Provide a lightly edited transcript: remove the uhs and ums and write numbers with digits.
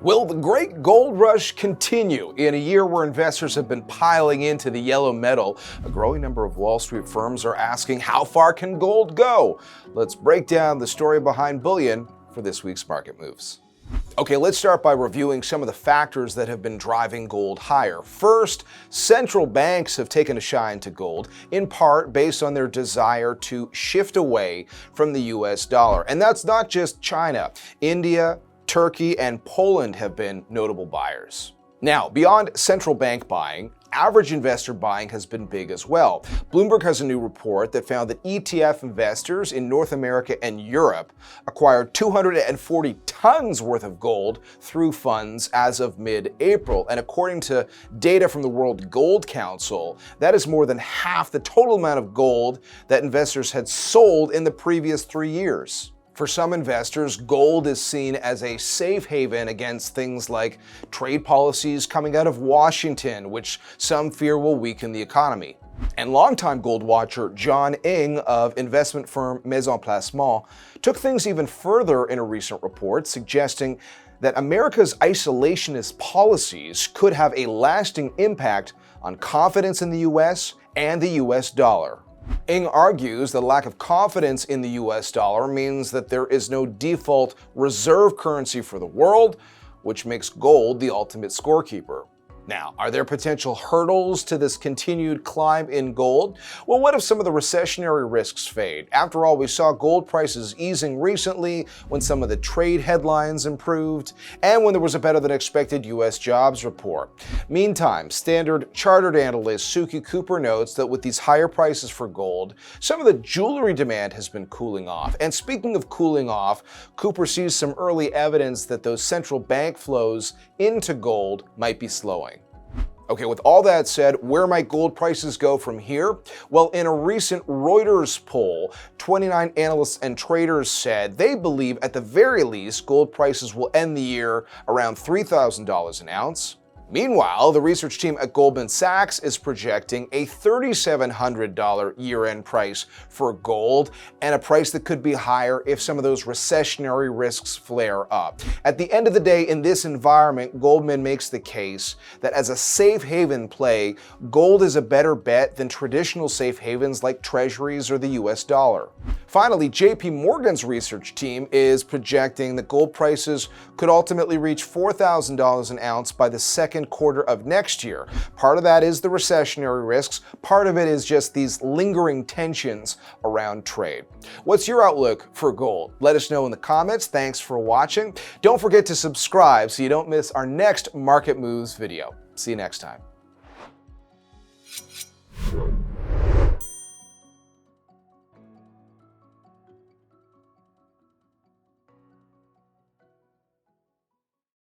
Will the great gold rush continue in a year where investors have been piling into the yellow metal? A growing number of Wall Street firms are asking, how far can gold go? Let's break down the story behind bullion for this week's market moves. Okay, let's start by reviewing some of the factors that have been driving gold higher. First, central banks have taken a shine to gold, in part based on their desire to shift away from the US dollar. And that's not just China. India, Turkey, and Poland have been notable buyers. Now, beyond central bank buying, average investor buying has been big as well. Bloomberg has a new report that found that ETF investors in North America and Europe acquired 240 tons worth of gold through funds as of mid-April. And according to data from the World Gold Council, that is more than half the total amount of gold that investors had sold in the previous 3 years. For some investors, gold is seen as a safe haven against things like trade policies coming out of Washington, which some fear will weaken the economy. And longtime gold watcher John Ng of investment firm Maison Placement took things even further in a recent report, suggesting that America's isolationist policies could have a lasting impact on confidence in the US and the US dollar. Ng argues that lack of confidence in the US dollar means that there is no default reserve currency for the world, which makes gold the ultimate scorekeeper. Now, are there potential hurdles to this continued climb in gold? Well, what if some of the recessionary risks fade? After all, we saw gold prices easing recently when some of the trade headlines improved and when there was a better than expected US jobs report. Meantime, Standard Chartered analyst Suki Cooper notes that with these higher prices for gold, some of the jewelry demand has been cooling off. And speaking of cooling off, Cooper sees some early evidence that those central bank flows into gold might be slowing. Okay, with all that said, where might gold prices go from here? Well, in a recent Reuters poll, 29 analysts and traders said they believe at the very least gold prices will end the year around $3,000 an ounce. Meanwhile, the research team at Goldman Sachs is projecting a $3,700 year-end price for gold, and a price that could be higher if some of those recessionary risks flare up. At the end of the day, in this environment, Goldman makes the case that as a safe haven play, gold is a better bet than traditional safe havens like treasuries or the US dollar. Finally, JP Morgan's research team is projecting that gold prices could ultimately reach $4,000 an ounce by the second quarter of next year. Part of that is the recessionary risks. Part of it is just these lingering tensions around trade. What's your outlook for gold? Let us know in the comments. Thanks for watching. Don't forget to subscribe so you don't miss our next Market Moves video. See you next time.